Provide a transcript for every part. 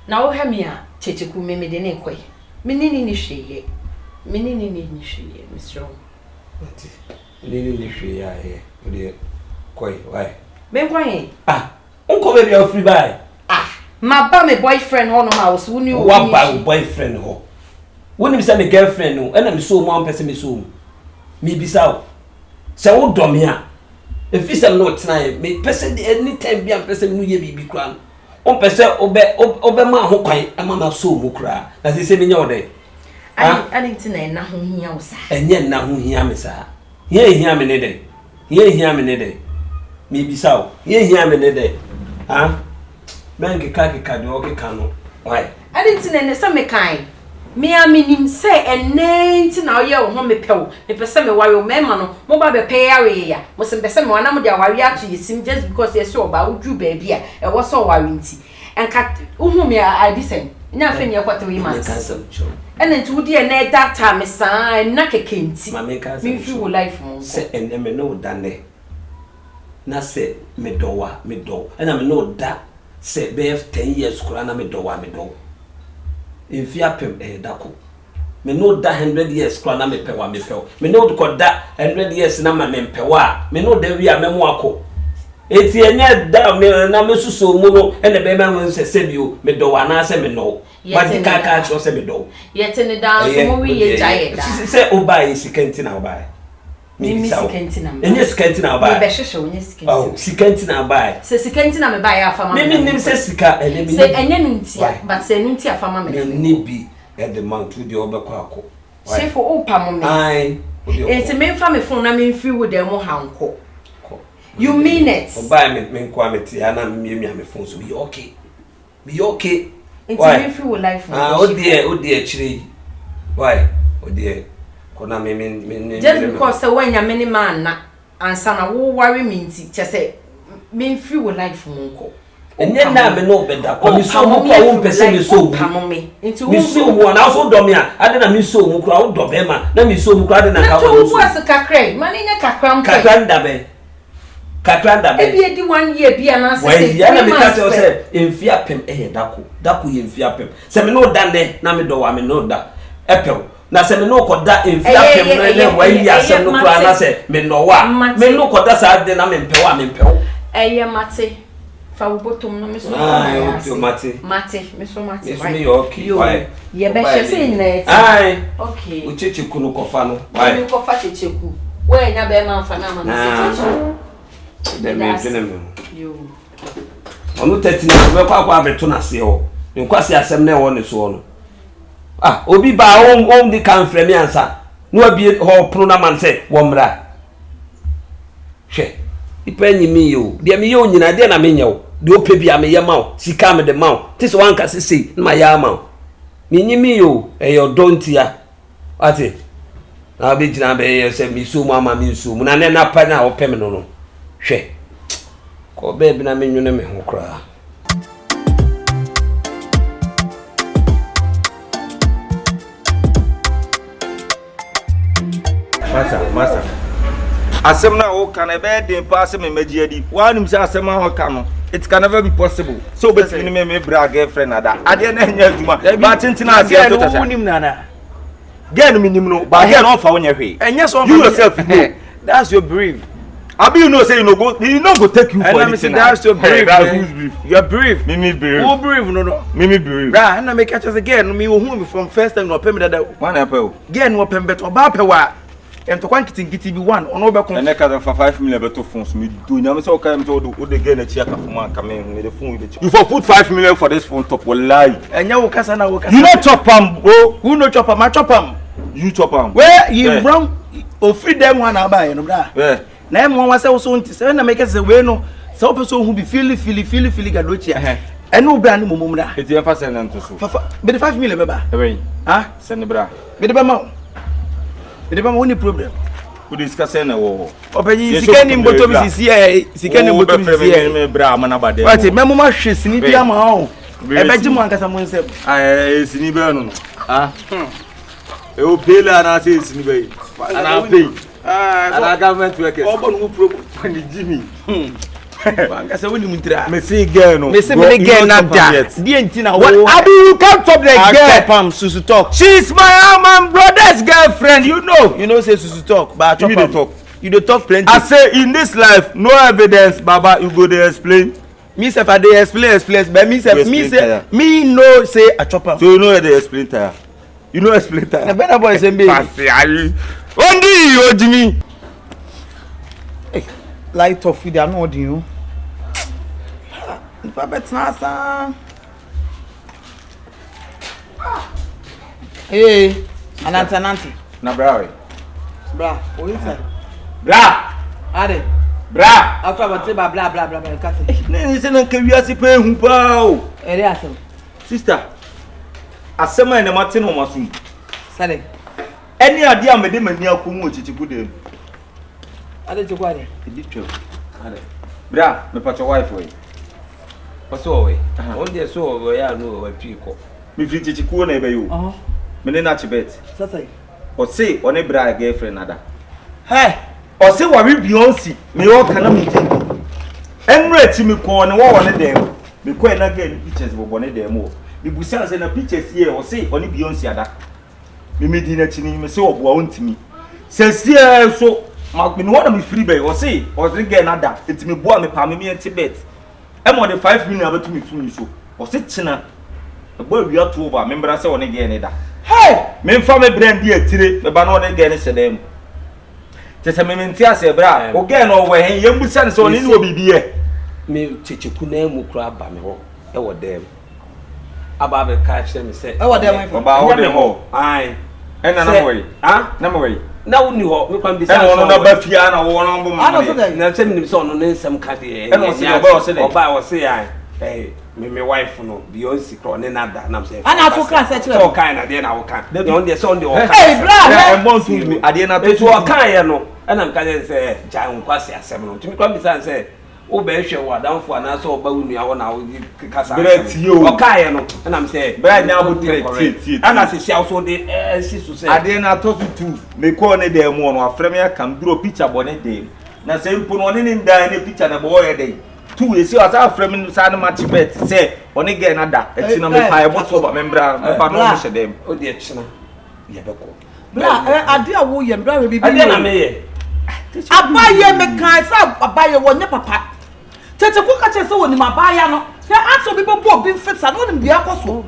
Now Hamia, Kyekyeku me de ne kwai. Me ni hweye. Me ni hweye, Mr. Ni hweye aye. We de kwai, why? Me kwai. Ah, unko be your free buy. Ah, my ba me boyfriend ho no house, woni o. What ba boyfriend ho? Woni be say me girlfriend no, and me so mo person me so. Me bisa o. Se wo dom ya. If you say no tonight, me person anytime be am person no ye bibi kran. On pese obe ma ho kwan ama ma so mu kra na se me nya ode ani ntina na ho hia wo sa enye na ho hia me sa ye hia me ne de ye hia me ne de me bisa o ye hia me ne de ha bank ka de o ka no why ani ntina ne se me kan me aminim se enne ntina o ye wo ho me pew me pese me ware o me ma no mo ba be pe yare ya mo se pese me wana mo de ware ato yesim just because ye so ba udru ba bia e wo so ware nti enka uhu me I disen nya fe ne yakwato wi man ene nti wudi e na data me san na keke nti me fi wo life mo se enne me no dane na se me do ena me no da se be 10 years kura na me do if you apem dako me no da 100 years kura na me pe wa me pe me no ko da 100 years na ma me pe wa me no da wi a me mo akọ eti enye da me na me suso mu no ene be ma won se bio me do wa na se me no ba di ka cho se me do yete ne da so mo wi ye jaye da se obai sikenti na obai mi sikenti na enye sikenti na obai me be hwehwe onye sikenti oh sikenti na obai se sikenti na me ba ya afama me nim se sika ene mi se enye nuntia but se nuntia afama me ni bi at the month to the obekọ akọ Shifo o pa mo me ai enti me fa me phone na me free with dem hanko you mean it obai me nko ameti ana me me phone so be okay enti me free with life o die chire why o die kona me just because when ya many man na ansa na wo worry me nti che say me free with life nko enye na me no beda ko mi so mu kwa wo pese mi so mi so mu na so do me a ade na mi so mu kura wo do be ma na mi so mu kura ade na ka wo so wo kakra mani nya kakra ndabe e bi edi 1 year bi ana se we ya na me ka se emfi apem dako ye emfi apem se me no da ne na me do wa me no da epew na se me no ko da emfi apem no le wa yi asem no kura na se me no wa me no ko da sa de na me mpew eye mate fa botom no me so mate me so mate right me okay why ye be hwe se nyina ai okay o Kyekyeku no kofa no why ko fa Kyekyeku we nya be ma fa na ma no de me tene me yo onu 13 be kwa abeto na se ho nkwase asem na e wo ne so no obi ba on di kan frame ansa no abi ho pro na man se wo mra hwe ipanyi mi yo de mi yo nyina de na me nyew de ope bia me ye mawo sika me de mawo tise wanka sese na ma ya mawo mi nyi mi yo e yo dontia ati na be jina be ye se mi so mu ama mi so mu na ne na pa na ope me no hwe ko be bi na me nwune me ho kra Masa. Asem na o can ebe dey pass me meji adi. One say asem a ka no. It can never be possible. So between me bra girlfriend ada. Ade na nya aduma. Ba tintina ase to tasa. Unim nana. Girl no minim no. Ba girl no fa wonya hwe. Enye so you yourself know. That's your brief. Abi you know say you no go take you for anything. That's your brief. Who's brief? Your brief. Me brief. Who brief no. Me brief. Right, na make catch us again. Me who me from first time no pay me that. One apple. Again no pay beto ba pay wa. And to quantity be one on over and I for 5 million better phones. Me do now so come to the again a check for man come in with the phone with the you for put 5 million for this phone top will lie. And you can na work. You not chop am, bro. Who no chop am? I chop am. You chop am. Where you wrong or free them one buy no bra. Yeah. Na em one say so nti say na make say we no so person who be feel gadochia. And no brand mumum da. It you send them to so. Be the 5 million beba. Ah, send the bra. Be the bema. Be the bema only problem. Who discuss na wo. Openyi sikani mboto bi sisi sikani mboto bi sisi me bra mana ba de. Right, memo ma hwe sini bia ma ho. Ebeji mu ankasa mu nsem. Sini be no. Ah. E o pela na se sini be. Ana pay. Ah, government workers. Obo no problem. When Jimmy. Wanga say we nimutira. Me see girl no. Me say me girl na da. Di entina what? Abi you can't top the girl. Pam Susu talk. She's my brother's girlfriend, you know. You know say Susu talk, but You dey talk. You dey talk plenty. I say in this life, no evidence, Baba, you go there explain. Me say I dey explain, but me say me no say I chop am. So you know they explain tire. You know explain tire. Na better boy say me. Only you Jimmy. Light off with an audio. If I bet na Hey, ananti. Na bra. Bra, what is that? Bra. Ade. Bra. After about say blah blah blah. Ne say na kawiase pe hu pa o. Ere asem. Sister. Asema na mate no masum. Sale. Any ade a me de mani akomu ochichiku dem. Ade jokwade. Edi twem. Ade. Bra, me pacho wife we. Paso we. On dey so we ya no we twi ko. Me fi chichiku na ebe yo. Me ne na chibet. Sasa. O say one bra girlfriend nada. Hey. O say wa Byonce. Me o kana me ji. Enre ti me ko ne wo ne dem. Me ko na get pictures bo ne dem o. Me busa say na pictures here o say one Byonce ada. Me di na chi ni me say obo a ontimi. Sesie so me no na me free bay o say o say get nada. Enti me bo a me pa me Tibet. E mo de 5 million abetu me free so. O say china. E bo wi ato over me mbra say one get ne da. Hey! Me mfa me brand di atire me ba no ne get ne sedem. Tese me menti ase bra. O get no we hen yem busa ne so ne no bibie. Me checheku na mu kura ba me ho e wo dem. Aba be ka kire me say E wo dem ho. Ba wo dem ho. Ai. E na na we. Ha? Na me we. Na woni ho me kwan bisa. E no na ba fia na wo no bo ma. Ano so dey. Na se me so no ne nsem ka de. E no se oba o se dey. Oba o se ai. Me wife no Byonce kro ne nada na say. Ana to kan say so kan na de na wo kan. De on de so on de wo kan. Hey bra. E mo tu ade na to. Etu o kan ye no. E na me ka say jan kwase asem no. Tumi kwan bisa say o be hwe wo adanfo ana so oba wunu ya wo na wo kasa. O kan ye no. E na me say bra nya bo tie. Ana se sia so de si so say. Ade na to tu. Me ko ne de mo no afrem ya kam duro picture bo ne de. Na say mpo no ne ndan ne picture na bo ye de. Tu esi o sa afrem no sa na match bet say oni get na da. Eti no me pa e bo so ba membra me pa no hye dem. O de china. Ye be ko. Bra, ade a wo ye bra we bibi. Ade na me ye. Abaye me kan sa abaye wo nye papa. Tete ku ka che se woni mabaya no. Ya aso bi bo bi mfetsa no nim bia koso.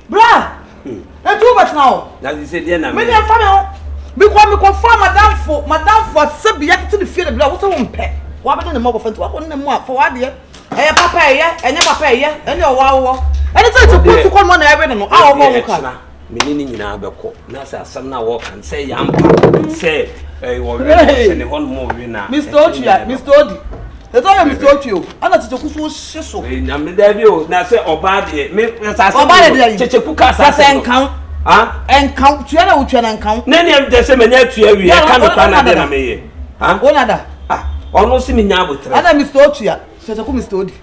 Bra. Etu bet na o. Na di se de na me. Me dey fa me ho. Me ko fa madam for sebia tete ne fie de bra wo se wo mpe. Wa be ne mo go fentu wa ko ne mo afo wa de. Papa enye papa ene o wa wo. Ene tete ku su ko mo na ebe no. A o mo wo ka. Menini nyina beko na se asem na wo kan se yampa se wo we ne hon mo we na Mr. Odi eto ya Mr. Ochi ana checheku so hyeso na me da bi o na se oba de me sase oba de checheku ka sase enkan enkan tuya na utwa na enkan na ne de se me nya tua wi e ka me kwa na de na me ye onada ono si me nya abotre ana Mr. Ochi ya checheku Mr. Odi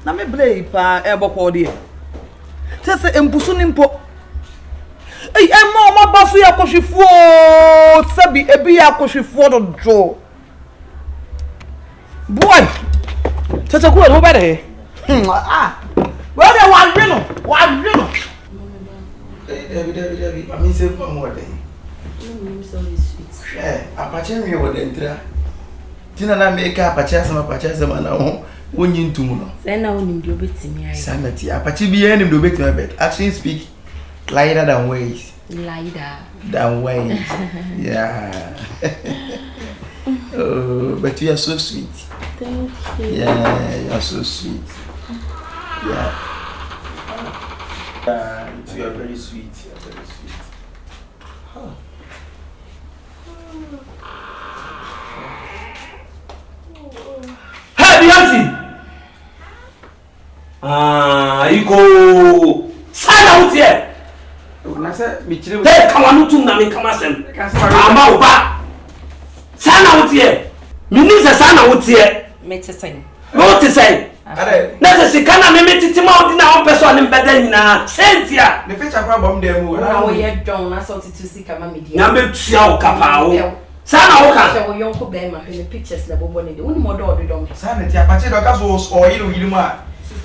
na me blay pa e bokọ de tese embusu ni mpo ma basu ya kohwefo sabi ebi ya kohwefo dojo boy tese ko no bere we dey wa ri no David I mean say for more than so sweet apache mi wo den tra tina na me ka apache asema na ho wonyi ntumu no say na wonim de obetimi ayi sanity apache bi enim de obetimi bet action speak lighter than ways yeah oh but you are so sweet. Thank you. Yeah, you are so sweet. Yeah you are very sweet. Hey Byonce iko sana utie na say mi chire hey kama nutu na me kama sem ama oba sana utie mi ni se sana utie Me te sen no te say na se kana me metiti ma odi na won person ne mbeda nyina sentia ne picture kwa bom dem wo na wo ye don na so titu sika ma media na me tua o kapa wo sana wo ka wo yonko be ma hwe pictures na bobo ne de woni mo do don sana ti apache do ka so o yiri mu a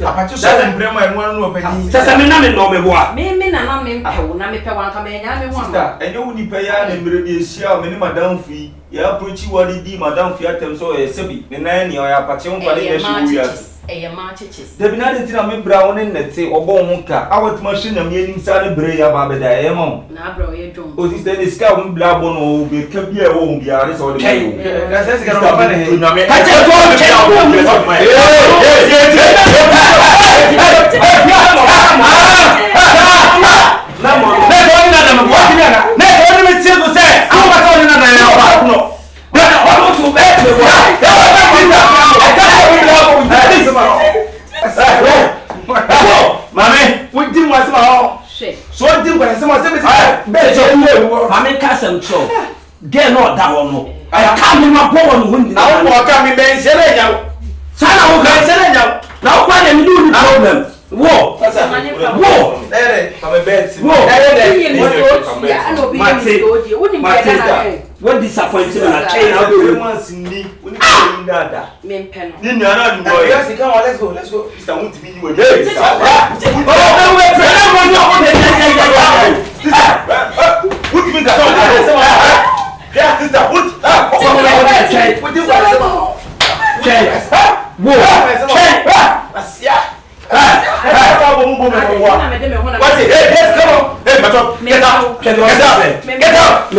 apache so mbrema e no no opani sasa me na me no me boa me na me mpewo na me pewa nka me nya me ho sister enye wo nipa ya na mire de esia me ni madam fi ya approach wali di madam fi atem so e sebi ne na ni o ya apache won kwale na shi wuya eye ma chichis Debi na de tina me bra won nete obo ho ka awatuma hye na me anim sa ne bre ya ba beda ye mo na bra ye dom o sister ni ska won bla bo no be ka bi e wo bi are so de na se sika no ba ne ka che to me che na mo ne do ni na me bo ni na ne do ni me tie ko se awu ba to ni na na ba no na o to be me bo Mami, we didn't want to so didn't want to say, Mami Castle, so get not that one. I can't be my born. Now, what can be made? Say, Sana, who can say now? Why do you problem? Whoa, whoa, I'm a bed. Whoa, what disappointed I chain out the ones in me when you in that. Men pen. Then you're not going. Yes, come on, let's go. It's I want to be you again. What do you mean that? Yeah, sister, what? What's it? Hey, let's go. Hey, get up. Get up. Get up.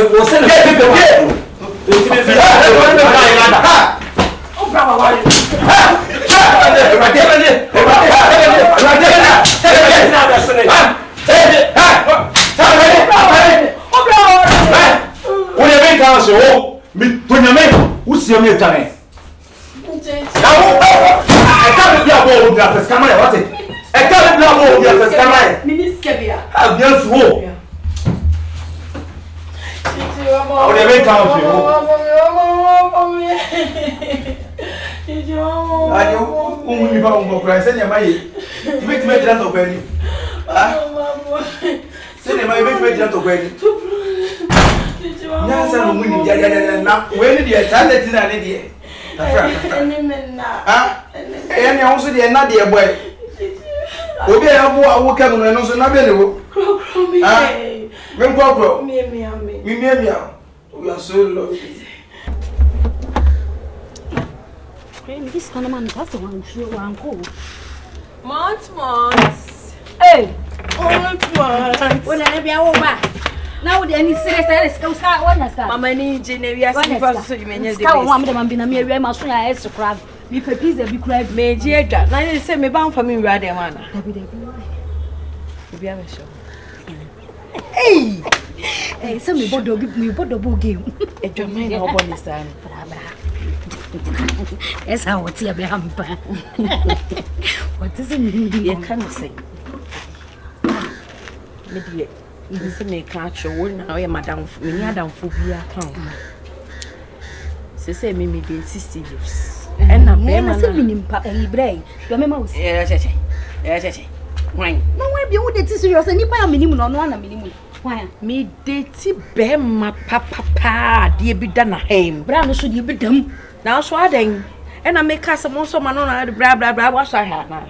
We are so lovely. This kind of man, that's the one who will go. Months. Hey, Months. when I be over. Now, the any serious go start one as that. Mama need Genevieve so you may just go one of them been a mere my son. I to crab. Be prepared to be crab. Major. Now you say me bound for me rather man. Be a show. Hey! Hey, some me bodo game. A German or bonus time. That's how what's here behind. What does it mean? You can't say. Maybe you say me catch your word now, your madam, me madam phobia count. Say me be 60 years. And I'm in Papa Bray. Your memory. Yes, why? No, why be would it serious and you buy a minimum on one minimum. Why? Me daty bear my papa, dear be done a hame. Brown should you be dumb? Now swadding. And I make us a monster man on the blah blah blah. What's I have now?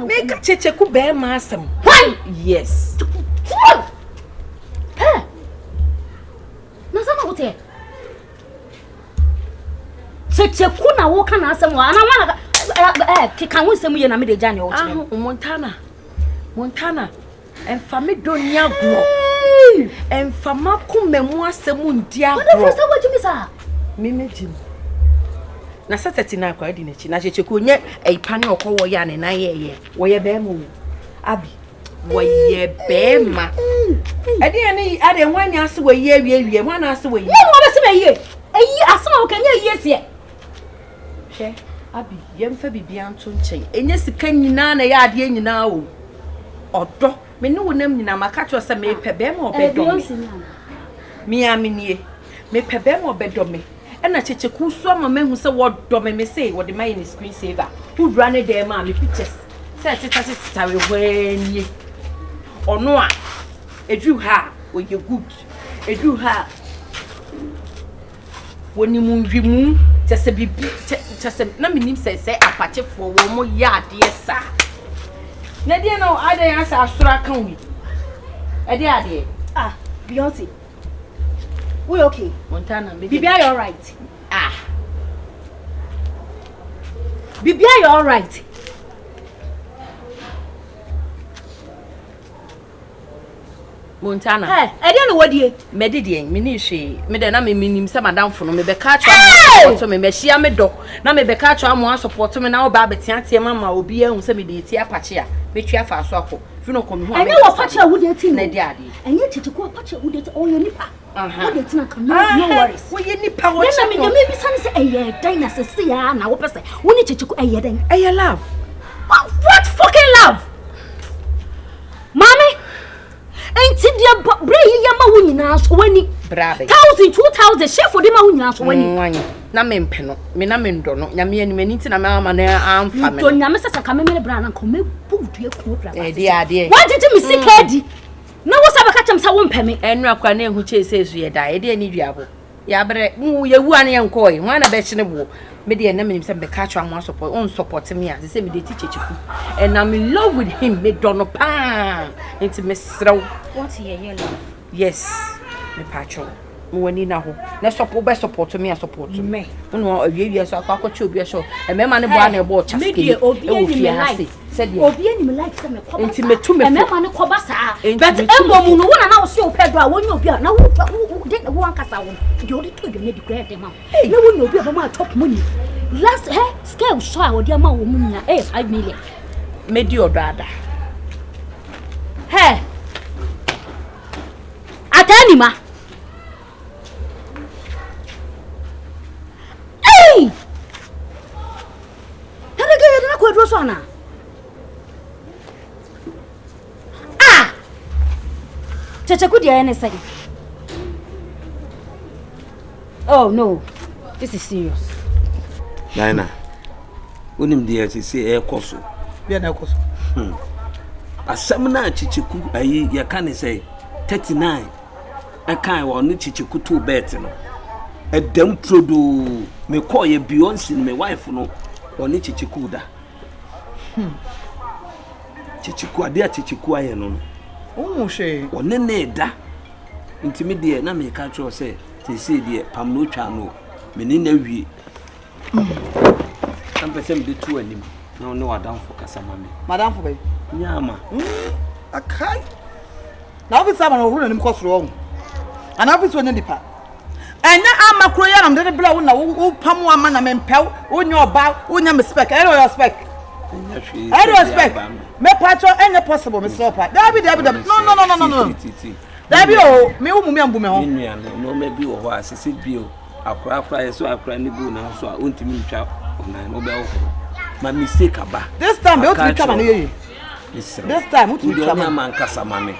Make a Kyekyeku bear massam. Why? Yes. Hey! No, some of it. Kyekyeku na walk on us and one. I want to can we send me a mid January? Montana. And family don't ya grow. And fama come memoir dia. What the first time what you miss her? Me Jim. Na Saturday na kwa di nechi na Kyekyeku nye e pani okowo ya ne na ye. Wo ye be mu. Abi. Wo ye be ma. E di ani ade wan ya se wo ye wie wan ase wo ye. Ye mo be se be ye. Eyi asoma wo kan ye ye se. Hwe. Abi yemfa bibia nto nchen. Enye sika nyina na ya ade nyina o. Odo me no wonam nyina maka to se me pe be ma obedom me amenie me pe be ma obedom me And I Kyekyeku so ama me hu se what do me say what the my screen saver. Who run it there ma me pictures. Say tita we when ye. Or no a edu ha when you good. Edu ha when you mu just a bibi just na me nim say apache for wo mo yard yes sir. Na dia no I dey answer asura kan wi. E dey ade. Ah, Byonce. We okay? Montana, Bibi, are you all right? Ah. Bibi, are you all right? Montana. Hey, I don't know what you. Me did ye, me ni she. Me de na me nim se madam for no me be ka twa support me shia me do. Na me be ka twa mo support me na oba betia tie mama obi ehun se me de tie apache a. Me twa fa so akọ. Fi no komi ho. Anya wo pache a wo de tin. Na de ade. Anya Kyekyeku pache wo de tin. Oh, ye nipa. Aha. Wo de tin aka no worries. Wo ye nipa wo na me bi san se eye dynasty se ya na wo pese. Wo ni Kyekyeku eye den. Eye love. What fucking love? Mommy enti dia bre yi ya ma wo nyina so wani brabe 1000 2000 Shifo de ma wo nyina so wani na me mpe no me na me ndo no nyame ani mani ti na me ama na amfa me to nyame sesa ka me bra na ko me budu eku bra ade what did me see kedi na wo sa baka chem sa wo mpe me enu akwa na ehu che se su ye da ede ani duabo ya bre mu ye wu an ye nkoi ho na be chine bo me de na me nim se be ka twa mo support on support me as say me de ti Kyekyeku and I'm in love with him me dono pa enti me srew what ye love yes me pacho me wani na ho na support me support me no awie so akwa che obi so e me ma ne bo an e bo chaske e wo fi ha se said obi ani me like se me ko enti me tu me me ma ne ko ba sa but embo no wona na wo se o pedo a wonye obi a na wo de wo ankasa wo de odi to ne di grade ma na wonye obi a ba ma top money last scale show a wo de ma wo munya 5 million me di odada atani ma hey tada ga na ko edro so na Kyekyeku dia ene say oh no this is serious Nana unim dia se ekoso bia na ekoso asem na Kyekyeku ayi ya kan say 39 akan wo no Kyekyeku to bet no edam prodo me call ye Byonce me wife no oni Kyekyeku da Kyekyeku ade a Kyekyeku aye no she one ne da ntimi de na me ka tro say se de pam no twa no me ni na wie am person de tu anim na no wadam fo kasama me madam fo be nyama akai na office am no hu na nim kosoro wo ana office won ndipa enya amakro ya na mde bla wo na wo pam ama na me mpew wonya oba wonya me spec ero your spec I respect. Me patro any possible me stop. Dabi. No. Dabi o me wo mumi ambu me ho. No me bi wo ho asese bio. Akra yeso akra ni go na so a ontimi ntwa ona no be wo. Ma mistake aba. This time be otimi twa ma na ye. This time otimi twa ma man kasa ma me.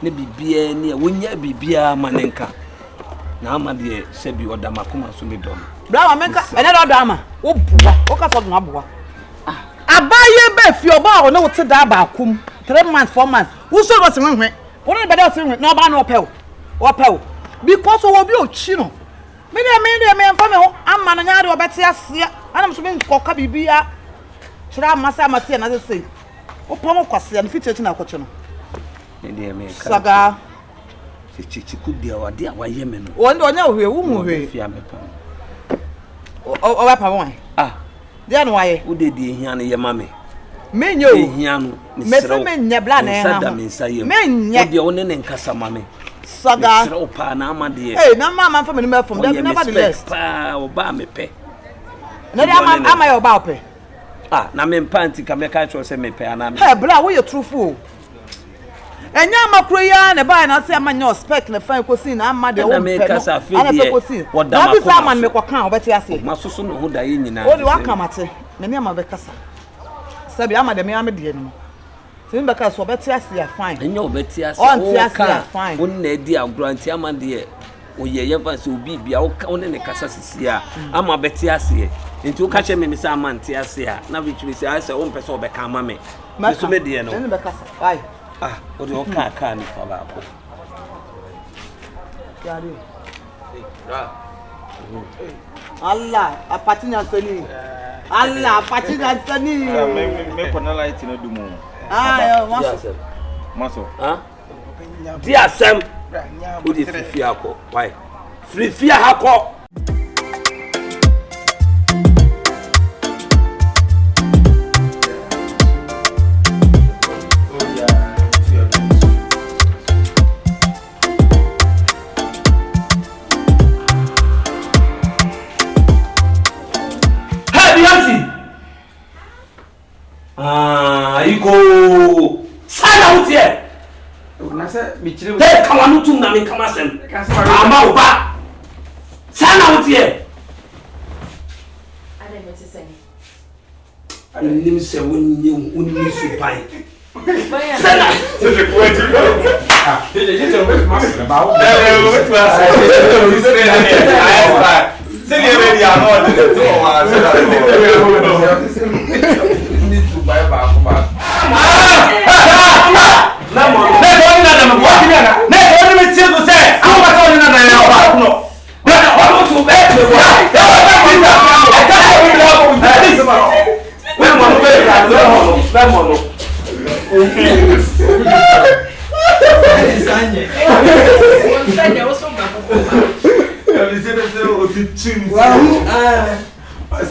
Ne bibia ni wonya bibia ma ne nka. Na ama de se bi oda makoma so me dom. Bra ma menka ene do ama. Wo buwa. Wo ka so na buwa. Abaye be fi oba o na wote da ba akum 3 months 4 months wo so do se hwenhwe wo no be da se hwenhwe na oba na opel because wo bi o chi no me de mfa me ho amma no nyaade obete ase ana mso be nkoka bibia chira amasa na se wo pom kwase na fiche chi na akoche no ne de me ka saga Kyekyeku dia wade a waye me no wo ndo onya ohwe wo mu hwe fi amepa o wa pa won dia no waye wo de ehia no ye mame menyo ehia no me se menye bla na ha menye de wo ne nkasa mame saga sira opa na amade na mama fa me no mefom da never the less pa oba mepe na dia ama ye oba ope na me mpanti ka me ka cho se mepe ana me bra wo ye truthful enya makro ya na ba na se amanya spec na fa kosi na amade wo me kasa fe ana fe kosi na bi sa man me kwaka obeti ase masoso no ho da ye nyina o de waka mate me ne ama be kasa sabi amade me amede no se me kasa obeti ase ya fine enya obeti ase o nti ase ya fine won na di agro anti amade oye ye fa so obi bia wo ne kasa sisi a ama beti ase nti wo ka che me say amante ase a na bi twi say ase wo mpese wo be ka ama me so me de no ne be kasa why o de o ka ni fa ba ko yari Allah apatinya sani Allah apatinya sani me ko na light na du mo yo maso di asem o de fifi akọ why fifi akọ Iko sana utie unase michire he kama nutu na me kama sem ama uba sana utie ade me tseni nim se wonni supai sana je kwati je te mas ba o se ni ready ano de to wa se ni to buy ba ko ba na mo ne ko ni na mo wa ni na ne ko ni me tie ko se a ko ba to ni na na ya ba no na o to be me wa ya ba ni na e ka ko ni na ko ni se ba we mo no be ka no no Sanye. Sanye, o so ba ko ba. Ya bi se o ti chin. Wa